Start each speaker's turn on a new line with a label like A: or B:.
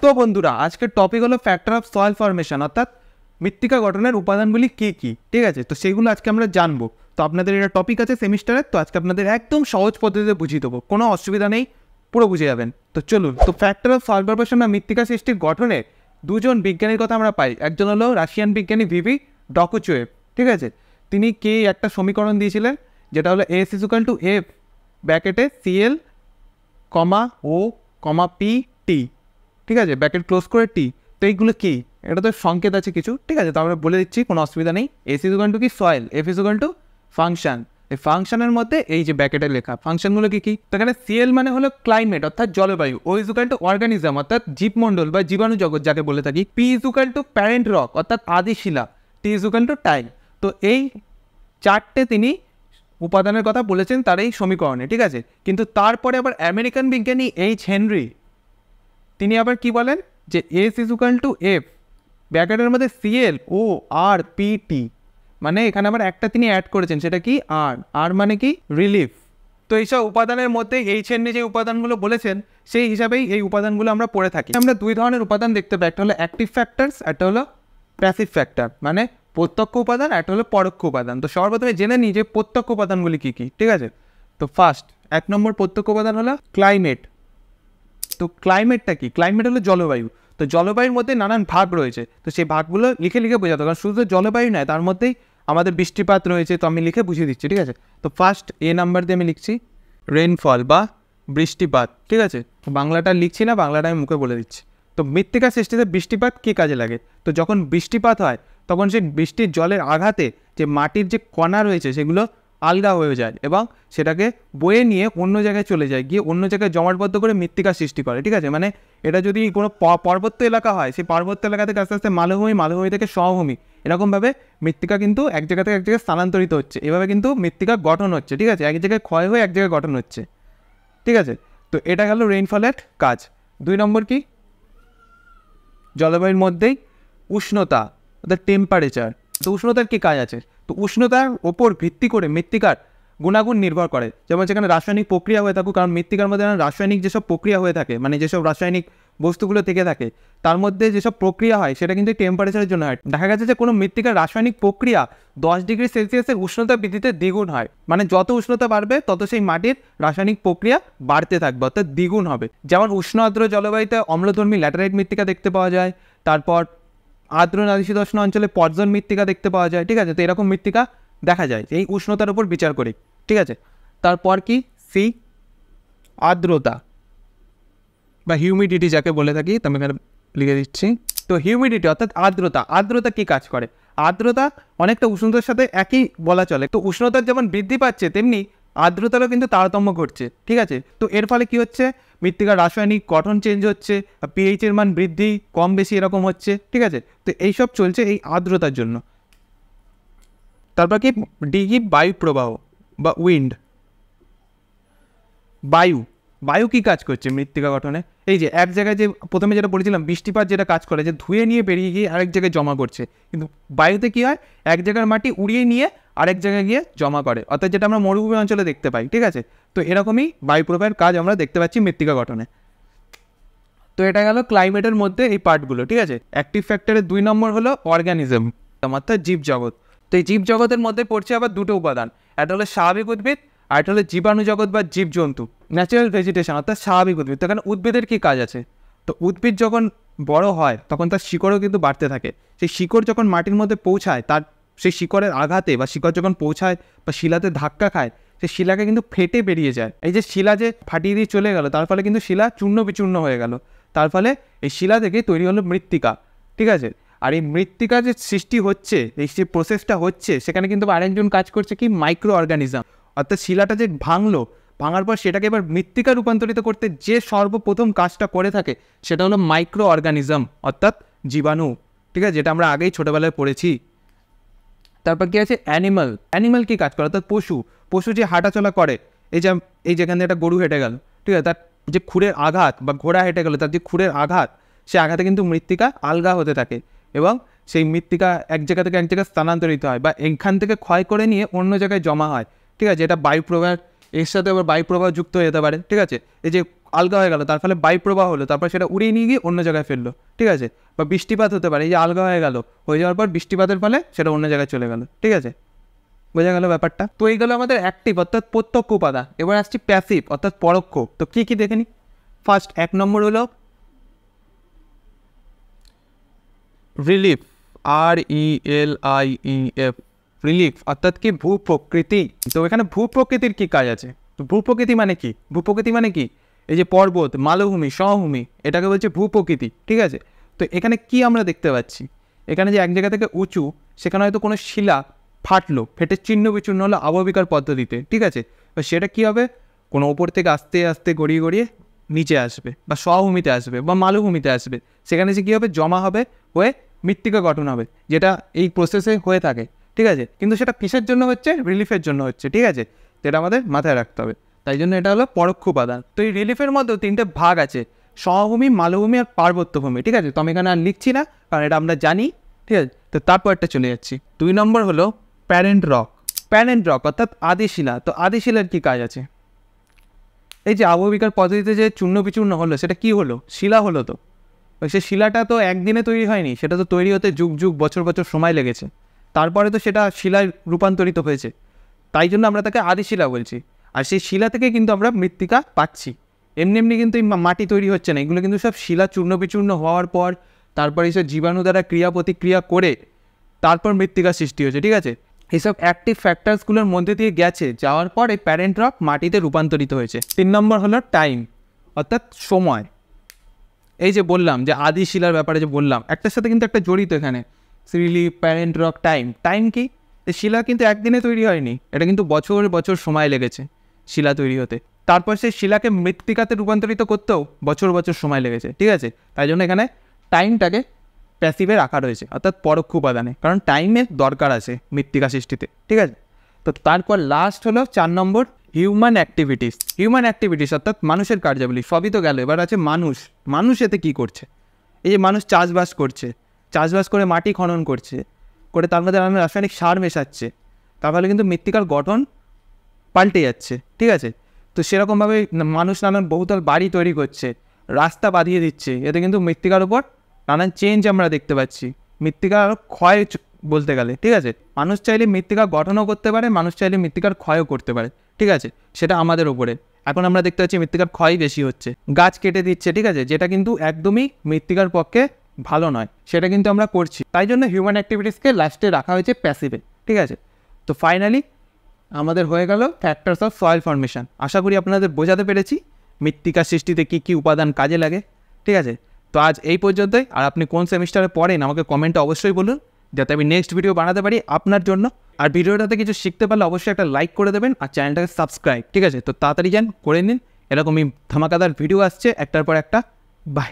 A: তো বন্ধুরা আজকের টপিক হলো ফ্যাক্টর অফ সয়েল ফরমেশন, অর্থাৎ মৃত্তিকা গঠনের উপাদানগুলি কী কী। ঠিক আছে, তো সেগুলো আজকে আমরা জানবো। তো আপনাদের এটা টপিক আছে সেমিস্টারের, তো আজকে আপনাদের একদম সহজ পদ্ধতিতে বুঝিয়ে দেবো, কোনো অসুবিধা নেই, পুরো বুঝে যাবেন। তো চলুন। তো ফ্যাক্টর অফ সয়েল ফরমেশন বা মৃত্তিকা সৃষ্টির গঠনে দুজন বিজ্ঞানীর কথা আমরা পাই। একজন হলো রাশিয়ান বিজ্ঞানী ভিভি ডকুচোয়েভ। ঠিক আছে, তিনি কে একটা সমীকরণ দিয়েছিলেন যেটা হলো এস ইকুয়াল টু এফ ব্র্যাকেটে CL comma O comma P T. ঠিক আছে, ব্র্যাকেট ক্লোজ করে টি। তো এইগুলো কি, এটা তো সংকেত আছে কিছু। ঠিক আছে, তো আমরা বলে দিচ্ছি, কোনো অসুবিধা নেই। এস ইকুয়াল টু কি soil, F equal to function. এই ফাংশনের মধ্যে এই যে ব্র্যাকেটে লেখা ফাংশনগুলো কী কী, তো এখানে সিএল মানে হলো ক্লাইমেট অর্থাৎ জলবায়ু, ও ইকুয়াল টু অর্গানিজম অর্থাৎ জীবমণ্ডল বা জীবাণু জগৎ যাকে বলে থাকি, P equal to parent rock অর্থাৎ আদিশিলা, টি ইকুয়াল টু টাইম। তো এই চারটে তিনি উপাদানের কথা বলেছেন তার এই সমীকরণে। ঠিক আছে, কিন্তু তারপরে আবার আমেরিকান বিজ্ঞানী এইচ হেনরি তিনি আবার কি বলেন যে এস ইকুয়াল টু এফ ব্র্যাকেটের মধ্যে সিএল ও আর পি টি, মানে এখানে আবার একটা তিনি অ্যাড করেছেন, সেটা কি আর, আর মানে কি রিলিফ। তো এইসব উপাদানের মধ্যে এইচ হেনরি যে উপাদানগুলো বলেছেন সেই হিসাবেই এই উপাদানগুলো আমরা পড়ে থাকি। আমরা দুই ধরনের উপাদান দেখতে পাই, একটা হলো অ্যাক্টিভ ফ্যাক্টরস, একটা হলো প্যাসিভ ফ্যাক্টর, মানে প্রত্যক্ষ উপাদান, একটা হলো পরোক্ষ উপাদান। তো সর্বপ্রথমে জেনে নিই যে প্রত্যক্ষ উপাদানগুলি কী কী। ঠিক আছে, তো ফার্স্ট 1 নম্বর প্রত্যক্ষ উপাদান হলো ক্লাইমেট। তো ক্লাইমেটটা কি, ক্লাইমেট হলো জলবায়ু। তো জলবায়ুর মধ্যে নানান ভাগ রয়েছে, তো সেই ভাগগুলো লিখে লিখে বোঝাতে, কারণ শুধু জলবায়ু নয়, তার মধ্যেই আমাদের বৃষ্টিপাত রয়েছে। তো আমি লিখে বুঝিয়ে দিচ্ছি। ঠিক আছে, তো ফার্স্ট এ নাম্বার দিয়ে আমি লিখছি রেইনফল বা বৃষ্টিপাত। ঠিক আছে, বাংলাটা লিখছি না, বাংলাটা আমি মুখে বলে দিচ্ছি। তো মৃত্তিকা সৃষ্টিতে বৃষ্টিপাত কী কাজে লাগে, তো যখন বৃষ্টিপাত হয় তখন সেই বৃষ্টির জলের আঘাতে যে মাটির যে কণা রয়েছে সেগুলো আলগা হয়ে যায় এবং সেটাকে বয়ে নিয়ে অন্য জায়গায় চলে যায়, গিয়ে অন্য জায়গায় জমাটবদ্ধ করে মৃত্তিকা সৃষ্টি করে। ঠিক আছে, মানে এটা যদি কোনো পার্বত্য এলাকা হয়, সেই পার্বত্য এলাকা থেকে আস্তে আস্তে মালভূমি, মালভূমি থেকে সমভূমি, এরকমভাবে মৃত্তিকা কিন্তু এক জায়গা থেকে এক জায়গায় স্থানান্তরিত হচ্ছে। এভাবে কিন্তু মৃত্তিকা গঠন হচ্ছে। ঠিক আছে, এক জায়গায় ক্ষয় হয়ে এক জায়গায় গঠন হচ্ছে। ঠিক আছে, তো এটা গেল রেইনফলের কাজ। 2 নম্বর কি, জলবায়ুর মধ্যেই উষ্ণতা অর্থাৎ টেম্পারেচার। তো উষ্ণতার কী কাজ আছে, তো উষ্ণতার ওপর ভিত্তি করে মৃত্তিকার গুণাগুণ নির্ভর করে। যেমন সেখানে রাসায়নিক প্রক্রিয়া হয়ে থাকুক, কারণ মৃত্তিকার মধ্যে রাসায়নিক যেসব প্রক্রিয়া হয়ে থাকে, মানে যেসব রাসায়নিক বস্তুগুলো থেকে থাকে তার মধ্যে যেসব প্রক্রিয়া হয় সেটা কিন্তু টেম্পারেচারের জন্য হয়। দেখা গেছে যে কোনো মৃত্তিকার রাসায়নিক প্রক্রিয়া 10 ডিগ্রি সেলসিয়াসের উষ্ণতা বৃদ্ধিতে দ্বিগুণ হয়, মানে যত উষ্ণতা বাড়বে তত সেই মাটির রাসায়নিক প্রক্রিয়া বাড়তে থাকবে, অর্থাৎ দ্বিগুণ হবে। যেমন উষ্ণ আর্দ্র জলবায়ুতে অম্লধর্মী ল্যাটেরাইট মৃত্তিকা দেখতে পাওয়া যায়, তারপর আর্দ্র নাতিশীতোষ্ণ অঞ্চলে পর্জন মৃত্তিকা দেখতে পাওয়া যায়। ঠিক আছে, তো এরকম মৃত্তিকা দেখা যায় এই উষ্ণতার উপর বিচার করে। ঠিক আছে, তারপর কি সি, আর্দ্রতা বা হিউমিডিটি যাকে বলে থাকি, তো আমি এখানে লিখে দিচ্ছি। তো হিউমিডিটি অর্থাৎ আর্দ্রতা, আর্দ্রতা কী কাজ করে, আর্দ্রতা অনেকটা উষ্ণতার সাথে একই বলা চলে। তো উষ্ণতার যেমন বৃদ্ধি পাচ্ছে তেমনি আর্দ্রতারও কিন্তু তারতম্য ঘটছে। ঠিক আছে, তো এর ফলে কি হচ্ছে, মৃত্তিকার রাসায়নিক গঠন চেঞ্জ হচ্ছে, পিএইচের মান বৃদ্ধি কম বেশি এরকম হচ্ছে। ঠিক আছে, তো এইসব চলছে এই আর্দ্রতার জন্য। তারপর কি ডি কি, বায়ু প্রবাহ বা উইন্ড। বায়ু, বায়ু কী কাজ করছে মৃত্তিকা গঠনে, এই যে এক জায়গায় যে প্রথমে যেটা বলেছিলাম বৃষ্টিপাত যেটা কাজ করে, যে ধুয়ে নিয়ে বেরিয়ে গিয়ে আরেক জায়গায় জমা করছে, কিন্তু বায়ুতে কী হয়, এক জায়গার মাটি উড়িয়ে নিয়ে আরেক জায়গায় গিয়ে জমা করে, অর্থাৎ যেটা আমরা মরুভূমি অঞ্চলে দেখতে পাই। ঠিক আছে, তো এরকমই বায়ু প্রবাহের কাজ আমরা দেখতে পাচ্ছি মৃত্তিকা গঠনে। তো এটা গেল ক্লাইমেটের মধ্যে এই পার্টগুলো। ঠিক আছে, অ্যাক্টিভ ফ্যাক্টরের 2 নম্বর হলো অর্গানিজম অর্থাৎ জীবজগৎ। তো এই জীবজগতের মধ্যে পড়ছে আবার দুটো উপাদান, একটা হলো স্বাভাবিক উদ্ভিদ আর একটা হলো জীবাণু জগৎ বা জীবজন্তু, ন্যাচারাল ভেজিটেশন অর্থাৎ স্বাভাবিক উদ্ভিদ। তো এখানে উদ্ভিদের কী কাজ আছে, তো উদ্ভিদ যখন বড় হয় তখন তার শিকড়ও কিন্তু বাড়তে থাকে। সেই শিকড় যখন মাটির মধ্যে পৌঁছায়, তার সেই শিকড়ের আঘাতে বা শিকড় যখন পৌঁছায় বা শিলাতে ধাক্কা খায়, সেই শিলাকে কিন্তু ফেটে বেরিয়ে যায়। এই যে শিলা যে ফাটিয়ে দিয়ে চলে গেল, তার ফলে কিন্তু শিলা চূর্ণ বিচূর্ণ হয়ে গেল, তার ফলে এই শিলা থেকে তৈরি হলো মৃত্তিকা। ঠিক আছে, আর এই মৃত্তিকা যে সৃষ্টি হচ্ছে, এই যে প্রসেসটা হচ্ছে, সেখানে কিন্তু আরেকজন কাজ করছে কি, মাইক্রো অর্গানিজম। অর্থাৎ শিলাটা যে ভাঙলো, ভাঙার পর সেটাকে এবার মৃত্তিকা রূপান্তরিত করতে যে সর্বপ্রথম কাজটা করে থাকে সেটা হলো মাইক্রো অর্গানিজম অর্থাৎ জীবাণু। ঠিক আছে, যেটা আমরা আগেই ছোটোবেলায় পড়েছি। তারপর কি আছে অ্যানিমাল, অ্যানিমাল কী কাজ করে, অর্থাৎ পশু, পশু যে হাঁটাচলা করে, এই যেখানে একটা গরু হেঁটে গেল, ঠিক আছে, তার যে খুরের আঘাত বা ঘোড়া হেঁটে গেলো, তার যে খুরের আঘাত, সে আঘাতে কিন্তু মৃত্তিকা আলগা হতে থাকে এবং সেই মৃত্তিকা এক জায়গা থেকে এক জায়গায় স্থানান্তরিত হয় বা এখান থেকে ক্ষয় করে নিয়ে অন্য জায়গায় জমা হয়। ঠিক আছে, এটা বায়ুপ্রবাহ, এর সাথে আবার বায়ুপ্রবাহ যুক্ত হয়ে যেতে পারে। ঠিক আছে, এই যে আলগা হয়ে গেল, তার ফলে বায়ুপ্রবাহ হলো, তারপর সেটা উড়িয়ে নিয়ে গিয়ে অন্য জায়গায় ফেললো, ঠিক আছে। বা বৃষ্টিপাত হতে পারে, এই যে আলগা হয়ে গেল, হয়ে যাওয়ার পর বৃষ্টিপাতের ফলে সেটা অন্য জায়গায় চলে গেল, ঠিক আছে। বোঝা গেল ব্যাপারটা। তো এই গেলো আমাদের অ্যাক্টিভ অর্থাৎ প্রত্যক্ষ উপাদান। এবার আসছি প্যাসিভ অর্থাৎ পরোক্ষ। তো কী কী দেখে নিই। ফার্স্ট 1 নম্বর হলো রিলিফ, RELIEF, রিলিফ অর্থাৎ কি ভূপ্রকৃতি। তো এখানে ভূপ্রকৃতির কী কাজ আছে। তো ভূপ্রকৃতি মানে কি, ভূপ্রকৃতি মানে কি, এই যে পর্বত, মালভূমি, সমভূমি, এটাকে বলছে ভূপ্রকৃতি, ঠিক আছে। তো এখানে কি আমরা দেখতে পাচ্ছি, এখানে যে এক জায়গা থেকে উঁচু, সেখানে হয়তো কোনো শিলা ফাটলো, ফেটে ছিন্ন বিচ্ছিন্ন হলো আবহবিকার পদ্ধতিতে, ঠিক আছে। তো সেটা কী হবে, কোনো ওপর থেকে আস্তে আস্তে গড়িয়ে গড়িয়ে নিচে আসবে, বা সমভূমিতে আসবে, বা মালভূমিতে আসবে। সেখানে যে কী হবে, জমা হবে, হয়ে মৃত্তিকা গঠন হবে, যেটা এই প্রসেসে হয়ে থাকে, ঠিক আছে। কিন্তু সেটা কিসের জন্য হচ্ছে, রিলিফের জন্য হচ্ছে, ঠিক আছে। যেটা আমাদের মাথায় রাখতে হবে। তাই জন্য এটা হলো পরোক্ষ উপাদান। তো এই রিলিফের মধ্যেও 3টে ভাগ আছে, সমভূমি, মালভূমি আর পার্বত্যভূমি, ঠিক আছে। তো আমি এখানে আর লিখছি না, কারণ এটা আমরা জানি, ঠিক আছে। তো তারপরটা চলে যাচ্ছি। 2 নম্বর হলো প্যারেন্ট রক। প্যারেন্ট রক অর্থাৎ আদিশিলা। তো আদিশিলার কী কাজ আছে, এই যে আবহবিকার পদ্ধতিতে যে চূর্ণ বিচূর্ণ হলো, সেটা কি হলো, শিলা হলো। তো সে শিলাটা তো একদিনে তৈরি হয়নি, সেটা তো তৈরি হতে যুগ যুগ বছর বছর সময় লেগেছে, তারপরে তো সেটা শিলায় রূপান্তরিত হয়েছে। তাই জন্য আমরা তাকে আদিশিলা বলছি। আর সেই শিলা থেকে কিন্তু আমরা মৃত্তিকা পাচ্ছি। এমনি এমনি কিন্তু এই মাটি তৈরি হচ্ছে না, এগুলো কিন্তু সব শিলা চূর্ণ বিচূর্ণ হওয়ার পর, তারপর এইসব জীবাণু দ্বারা ক্রিয়া প্রতিক্রিয়া করে তারপর মৃত্তিকা সৃষ্টি হয়েছে, ঠিক আছে। এইসব অ্যাক্টিভ ফ্যাক্টরসগুলোর মধ্যে দিয়ে গেছে, যাওয়ার পর এই প্যারেন্ট রক মাটিতে রূপান্তরিত হয়েছে। 3 নম্বর হলো টাইম অর্থাৎ সময়। এই যে বললাম যে আদিশিলার ব্যাপারে যে বললাম, একটার সাথে কিন্তু একটা জড়িত এখানে, relief, parent rock, time. Time কি, শিলা কিন্তু একদিনে তৈরি হয়নি, এটা কিন্তু বছর বছর সময় লেগেছে শিলা তৈরি হতে। তারপর সেই শিলাকে মৃত্তিকাতে রূপান্তরিত করতেও বছর বছর সময় লেগেছে, ঠিক আছে। তাই জন্য এখানে টাইমটাকে প্যাসিভে রাখা রয়েছে, অর্থাৎ পরোক্ষ উপাদানে, কারণ টাইমের দরকার আছে মৃত্তিকা সৃষ্টিতে, ঠিক আছে। তো তারপর লাস্ট হলো 4 নম্বর হিউম্যান অ্যাক্টিভিটিস। হিউম্যান অ্যাক্টিভিটিস অর্থাৎ মানুষের কার্যাবলী। সবই তো গেল, এবার আছে মানুষ। মানুষ এতে কী করছে, এই যে মানুষ চাষবাস করছে, চাষবাস করে মাটি খনন করছে, করে তার মধ্যে নানান রাসায়নিক সার মেশাচ্ছে, তার ফলে কিন্তু মৃত্তিকার গঠন পাল্টে যাচ্ছে, ঠিক আছে। তো সেরকমভাবে মানুষ নানান বহুতল বাড়ি তৈরি করছে, রাস্তা বাঁধিয়ে দিচ্ছে, এতে কিন্তু মৃত্তিকার উপর নানান চেঞ্জ আমরা দেখতে পাচ্ছি, মৃত্তিকার ক্ষয় বলতে গেলে, ঠিক আছে। মানুষ চাইলে মৃত্তিকা গঠনও করতে পারে, মানুষ চাইলে মৃত্তিকার ক্ষয়ও করতে পারে, ঠিক আছে। সেটা আমাদের ওপরে। এখন আমরা দেখতে পাচ্ছি মৃত্তিকার ক্ষয় বেশি হচ্ছে, গাছ কেটে দিচ্ছে, ঠিক আছে, যেটা কিন্তু একদমই মৃত্তিকার পক্ষে ভালো নয়, সেটা কিন্তু আমরা করছি। তাই জন্য হিউম্যান অ্যাক্টিভিটিসকে লাস্টে রাখা হয়েছে প্যাসিভে, ঠিক আছে। তো ফাইনালি আমাদের হয়ে গেল ফ্যাক্টরস অফ সয়েল ফর্মেশন। আশা করি আপনাদের বোঝাতে পেরেছি মৃত্তিকা সৃষ্টিতে কী কী উপাদান কাজে লাগে, ঠিক আছে। তো আজ এই পর্যন্তই। আর আপনি কোন সেমিস্টারে পড়েন আমাকে কমেন্টে অবশ্যই বলুন, যাতে আমি নেক্সট ভিডিও বানাতে পারি আপনার জন্য। আর ভিডিওটাতে কিছু শিখতে পারলে অবশ্যই একটা লাইক করে দেবেন, আর চ্যানেলটাকে সাবস্ক্রাইব, ঠিক আছে। তো তাড়াতাড়ি যান করে নিন, এরকমই ধামাকাদার ভিডিও আসছে একটার পর একটা। বাই।